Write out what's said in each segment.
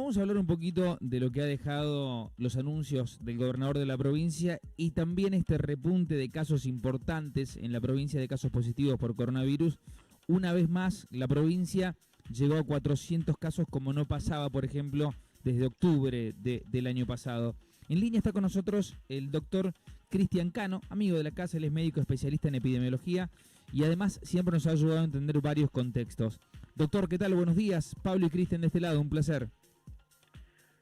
vamos a hablar un poquito de lo que ha dejado los anuncios del gobernador de la provincia y también este repunte de casos importantes en la provincia de casos positivos por coronavirus. Una vez más, la provincia llegó a 400 casos como no pasaba, por ejemplo, desde octubre del año pasado. En línea está con nosotros el doctor Cristian Cano, amigo de la casa, él es médico especialista en epidemiología y además siempre nos ha ayudado a entender varios contextos. Doctor, ¿qué tal? Buenos días. Pablo y Cristian de este lado, un placer.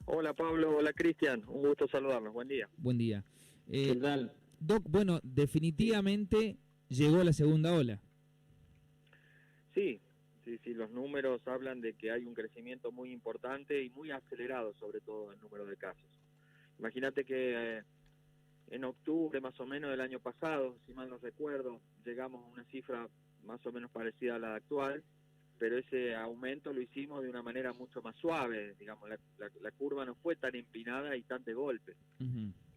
Hola Pablo, hola Cristian, un gusto saludarlos, buen día. Buen día. ¿Qué tal? Doc, bueno, definitivamente llegó la segunda ola. Sí, los números hablan de que hay un crecimiento muy importante y muy acelerado, sobre todo en el número de casos. Imagínate que en octubre más o menos del año pasado, si mal no recuerdo, llegamos a una cifra más o menos parecida a la actual, pero ese aumento lo hicimos de una manera mucho más suave, digamos, la curva no fue tan empinada y tan de golpe.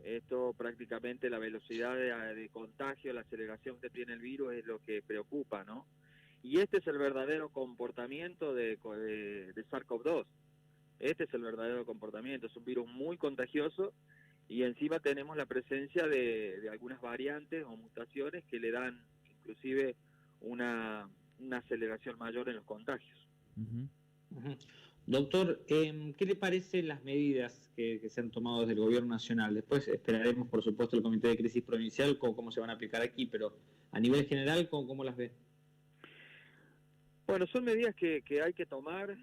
Esto prácticamente la velocidad de contagio, la aceleración que tiene el virus es lo que preocupa, ¿no? Y este es el verdadero comportamiento de SARS-CoV-2. Este es el verdadero comportamiento, es un virus muy contagioso y encima tenemos la presencia de algunas variantes o mutaciones que le dan inclusive una aceleración mayor en los contagios. Doctor, ¿qué le parecen las medidas que se han tomado desde el gobierno nacional? Después esperaremos, por supuesto, el comité de crisis provincial, cómo se van a aplicar aquí, pero a nivel general, ¿cómo las ve? Bueno, son medidas que hay que tomar.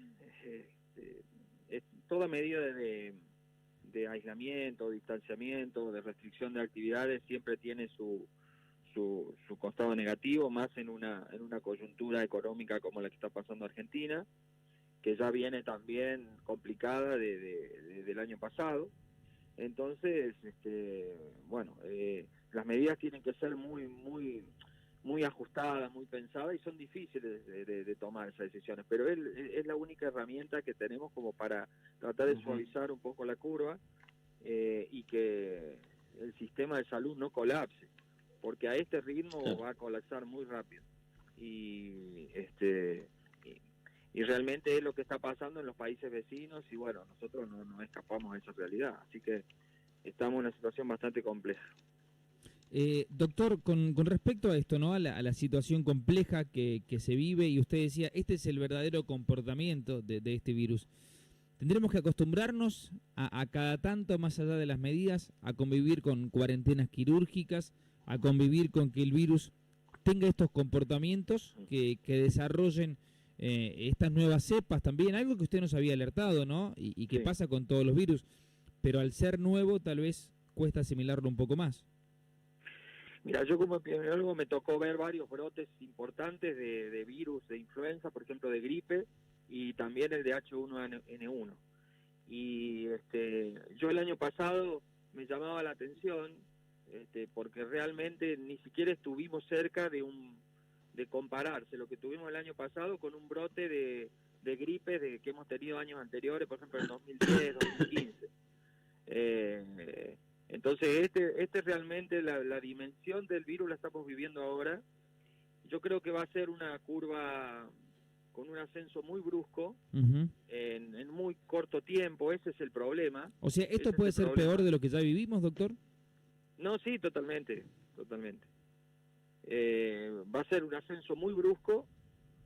Toda medida de aislamiento, distanciamiento, de restricción de actividades siempre tiene su costado negativo, más en una coyuntura económica como la que está pasando Argentina, que ya viene también complicada del año pasado. Entonces, las medidas tienen que ser muy ajustadas, muy pensadas y son difíciles de tomar esas decisiones, pero es la única herramienta que tenemos como para tratar de suavizar un poco la curva y que el sistema de salud no colapse, porque a este ritmo va a colapsar muy rápido y realmente es lo que está pasando en los países vecinos y bueno, nosotros no escapamos de esa realidad, así que estamos en una situación bastante compleja. Doctor, con respecto a esto, ¿no? A la situación compleja que se vive, y usted decía, este es el verdadero comportamiento de este virus. ¿Tendremos que acostumbrarnos a cada tanto, más allá de las medidas, a convivir con cuarentenas quirúrgicas, a convivir con que el virus tenga estos comportamientos, que desarrollen estas nuevas cepas también? Algo que usted nos había alertado, ¿no? Y que pasa con todos los virus, pero al ser nuevo tal vez cuesta asimilarlo un poco más. Mira, yo como epidemiólogo me tocó ver varios brotes importantes de virus, de influenza, por ejemplo de gripe, y también el de H1N1. Y yo el año pasado me llamaba la atención, porque realmente ni siquiera estuvimos cerca de compararse lo que tuvimos el año pasado con un brote de gripe que hemos tenido años anteriores, por ejemplo en 2010, 2015. Entonces este realmente la dimensión del virus la estamos viviendo ahora. Yo creo que va a ser una curva con un ascenso muy brusco en muy corto tiempo. Ese es el problema. O sea, ¿esto puede ser peor de lo que ya vivimos, doctor? No, sí, totalmente. Va a ser un ascenso muy brusco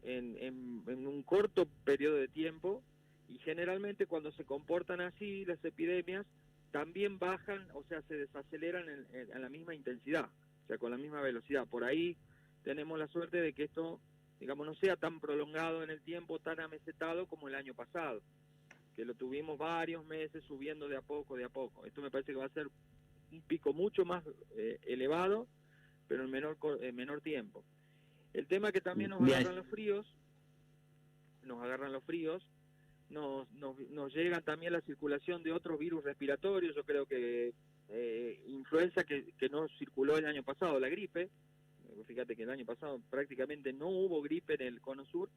en un corto periodo de tiempo y generalmente cuando se comportan así las epidemias también bajan, o sea, se desaceleran en la misma intensidad, o sea, con la misma velocidad. Por ahí tenemos la suerte de que esto, digamos, no sea tan prolongado en el tiempo, tan amesetado como el año pasado, que lo tuvimos varios meses subiendo de a poco. Esto me parece que va a ser un pico mucho más elevado, pero en menor tiempo. El tema es que también nos agarran los fríos, nos llega también la circulación de otros virus respiratorios. Yo creo que influenza que no circuló el año pasado, la gripe. Fíjate que el año pasado prácticamente no hubo gripe en el cono sur.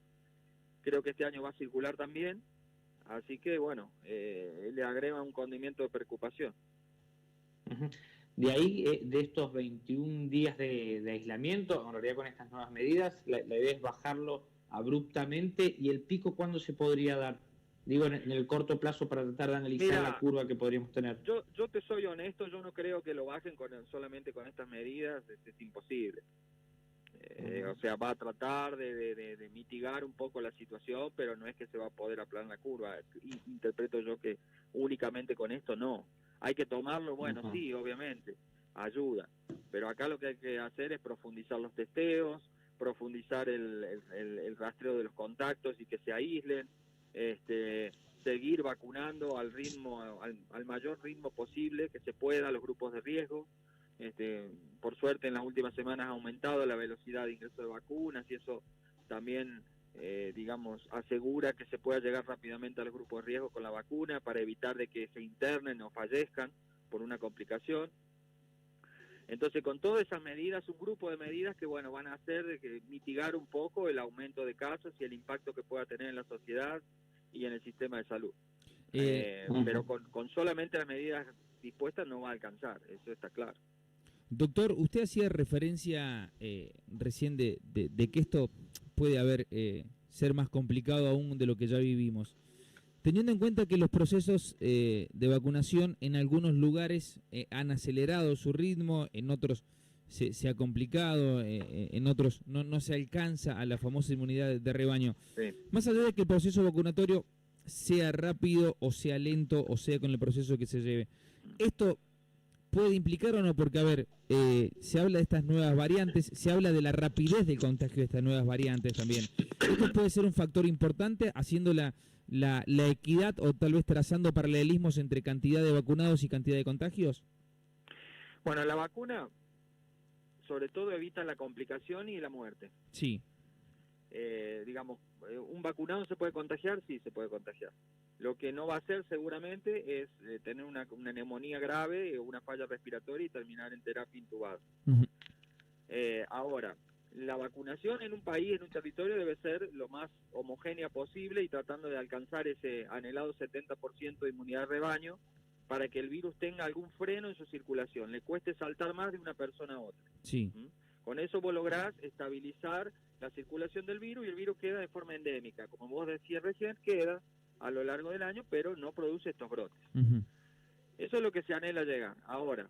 Creo que este año va a circular también. Así que bueno, le agrega un condimento de preocupación. De ahí, de estos 21 días de aislamiento, en realidad con estas nuevas medidas, la idea es bajarlo abruptamente. ¿Y el pico cuándo se podría dar? Digo, en el corto plazo para tratar de analizar Mira, la curva que podríamos tener. Yo te soy honesto, yo no creo que lo bajen solamente con estas medidas, es imposible. O sea, va a tratar de mitigar un poco la situación, pero no es que se va a poder aplanar la curva. Interpreto yo que únicamente con esto no. Hay que tomarlo, bueno, sí, obviamente, ayuda. Pero acá lo que hay que hacer es profundizar los testeos, profundizar el rastreo de los contactos y que se aíslen, seguir vacunando al ritmo, al mayor ritmo posible que se pueda a los grupos de riesgo. Por suerte en las últimas semanas ha aumentado la velocidad de ingreso de vacunas y eso también, digamos, asegura que se pueda llegar rápidamente a los grupos de riesgo con la vacuna para evitar de que se internen o fallezcan por una complicación. Entonces, con todas esas medidas, un grupo de medidas que, bueno, van a hacer que mitigar un poco el aumento de casos y el impacto que pueda tener en la sociedad y en el sistema de salud. Pero con solamente las medidas dispuestas no va a alcanzar, eso está claro. Doctor, usted hacía referencia recién de que esto puede ser más complicado aún de lo que ya vivimos. Teniendo en cuenta que los procesos de vacunación en algunos lugares han acelerado su ritmo, en otros se ha complicado, en otros no se alcanza a la famosa inmunidad de rebaño. Sí. Más allá de que el proceso vacunatorio sea rápido o sea lento o sea con el proceso que se lleve, ¿esto puede implicar o no? Porque, a ver, se habla de estas nuevas variantes, se habla de la rapidez del contagio de estas nuevas variantes también. ¿Esto puede ser un factor importante haciendo la equidad o tal vez trazando paralelismos entre cantidad de vacunados y cantidad de contagios? Bueno, la vacuna sobre todo evita la complicación y la muerte. Sí. Digamos, ¿un vacunado se puede contagiar? Sí, se puede contagiar. Lo que no va a hacer seguramente es tener una neumonía grave o una falla respiratoria y terminar en terapia intubada. Uh-huh. Ahora, la vacunación en un país, en un territorio, debe ser lo más homogénea posible y tratando de alcanzar ese anhelado 70% de inmunidad de rebaño para que el virus tenga algún freno en su circulación, le cueste saltar más de una persona a otra. Sí. Con eso vos lográs estabilizar la circulación del virus y el virus queda de forma endémica. Como vos decías recién, queda a lo largo del año, pero no produce estos brotes. Uh-huh. Eso es lo que se anhela llegar. Ahora,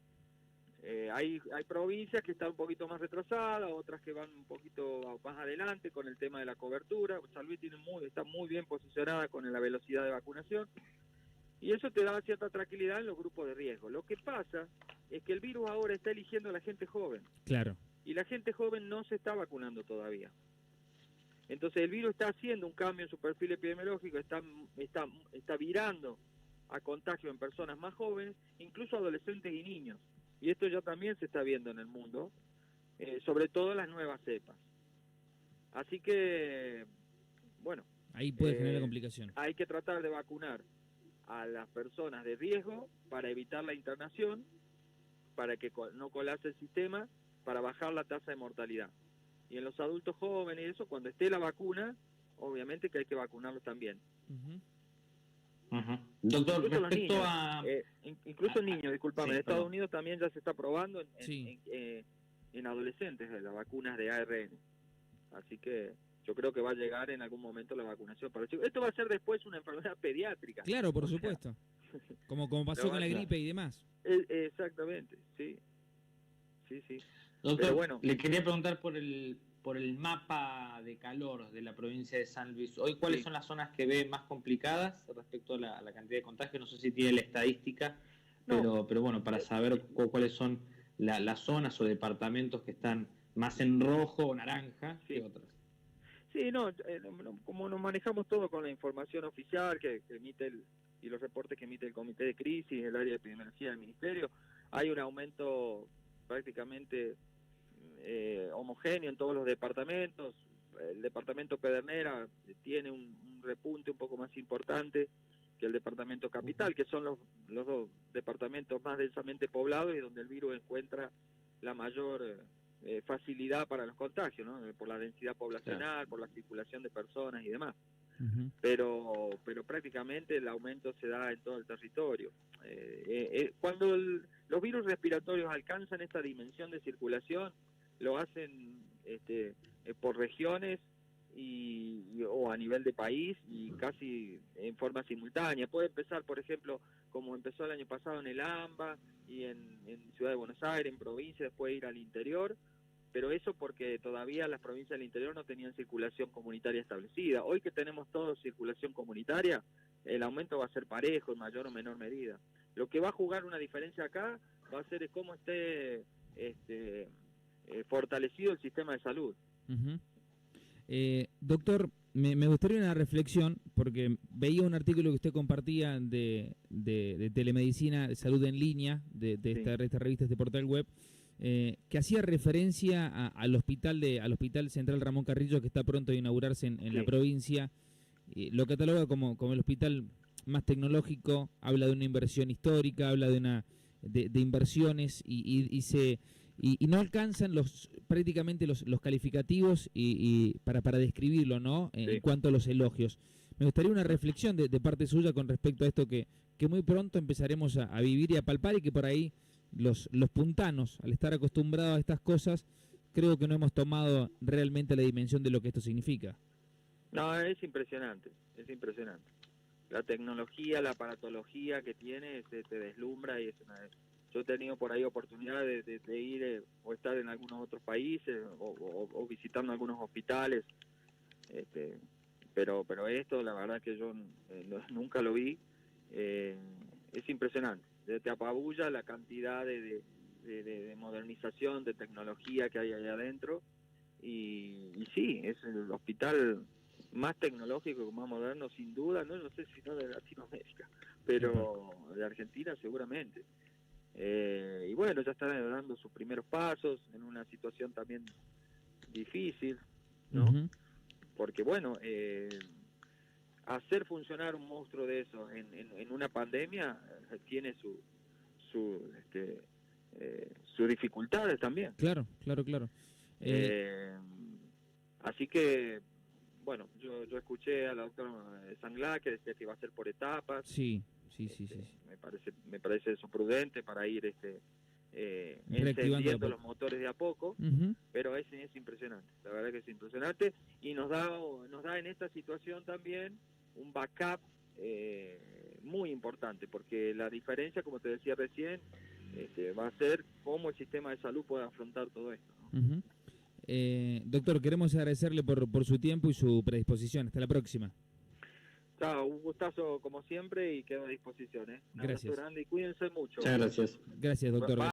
hay provincias que están un poquito más retrasadas, otras que van un poquito más adelante con el tema de la cobertura. San Luis está muy bien posicionada con la velocidad de vacunación y eso te da cierta tranquilidad en los grupos de riesgo. Lo que pasa es que el virus ahora está eligiendo a la gente joven. Claro. Y la gente joven no se está vacunando todavía. Entonces el virus está haciendo un cambio en su perfil epidemiológico, está virando a contagio en personas más jóvenes, incluso adolescentes y niños. Y esto ya también se está viendo en el mundo, sobre todo las nuevas cepas. Así que, bueno. Ahí puede generar complicación. Hay que tratar de vacunar a las personas de riesgo para evitar la internación, para que no colapse el sistema, para bajar la tasa de mortalidad. Y en los adultos jóvenes y eso, cuando esté la vacuna, obviamente que hay que vacunarlos también. Uh-huh. Uh-huh. Doctor, incluso respecto niños, a... incluso niños, discúlpame, sí, en Estados perdón. Unidos también ya se está probando Sí. en adolescentes las vacunas de ARN. Así que yo creo que va a llegar en algún momento la vacunación para los chicos. Esto va a ser después una enfermedad pediátrica. Claro, por supuesto. Como pasó con la gripe y demás. Exactamente, sí. Sí. Doctor, pero bueno, le quería preguntar por el mapa de calor de la provincia de San Luis. Hoy, ¿cuáles son las zonas que ve más complicadas respecto a la cantidad de contagios? No sé si tiene la estadística, pero bueno, para saber cuáles son las zonas o departamentos que están más en rojo o naranja que otras. Sí, como nos manejamos todo con la información oficial que emite y los reportes que emite el Comité de Crisis, el área de epidemiología del Ministerio, hay un aumento prácticamente homogéneo en todos los departamentos. El departamento Pedernera tiene un repunte un poco más importante que el departamento Capital, que son los dos departamentos más densamente poblados y donde el virus encuentra la mayor facilidad para los contagios, ¿no? Por la densidad poblacional, por la circulación de personas y demás. Uh-huh. Pero prácticamente el aumento se da en todo el territorio. Cuando los virus respiratorios alcanzan esta dimensión de circulación, lo hacen por regiones o a nivel de país y casi en forma simultánea. Puede empezar, por ejemplo, como empezó el año pasado en el AMBA y en Ciudad de Buenos Aires, en provincia, después ir al interior, pero eso porque todavía las provincias del interior no tenían circulación comunitaria establecida. Hoy que tenemos todo circulación comunitaria, el aumento va a ser parejo en mayor o menor medida. Lo que va a jugar una diferencia acá va a ser cómo esté fortalecido el sistema de salud. Uh-huh. Doctor, me gustaría una reflexión, porque veía un artículo que usted compartía de telemedicina, de salud en línea, de esta revista, este portal web, que hacía referencia al hospital Central Ramón Carrillo, que está pronto a inaugurarse en la provincia. Lo cataloga como el hospital más tecnológico, habla de una inversión histórica, habla de inversiones y no alcanzan prácticamente los calificativos y para describirlo, ¿no? En cuanto a los elogios. Me gustaría una reflexión de parte suya con respecto a esto que muy pronto empezaremos a vivir y a palpar, y que por ahí los puntanos, al estar acostumbrados a estas cosas, creo que no hemos tomado realmente la dimensión de lo que esto significa. No, es impresionante, es impresionante. La tecnología, la aparatología que tiene te deslumbra y yo he tenido por ahí oportunidad de ir o estar en algunos otros países o visitando algunos hospitales, pero esto la verdad que yo nunca lo vi. Es impresionante, te apabulla la cantidad de modernización, de tecnología que hay allá adentro, y sí, es el hospital más tecnológico, más moderno, sin duda, no sé si no de Latinoamérica, pero de Argentina seguramente. Y bueno, ya están dando sus primeros pasos en una situación también difícil, ¿no? Uh-huh. Porque bueno, hacer funcionar un monstruo de eso en una pandemia tiene sus dificultades también. Claro. Así que bueno, yo escuché a la doctora Sanglá que decía que iba a ser por etapas. Sí. Me parece eso prudente para ir encendiendo los motores de a poco, uh-huh. Pero es impresionante, la verdad que es impresionante, y nos da en esta situación también un backup muy importante, porque la diferencia, como te decía recién, va a ser cómo el sistema de salud puede afrontar todo esto, ¿no? Uh-huh. Doctor, queremos agradecerle por su tiempo y su predisposición. Hasta la próxima. Chao, un gustazo como siempre y quedo a disposición. Gracias. Grande y cuídense mucho. Muchas gracias. Gracias, doctor.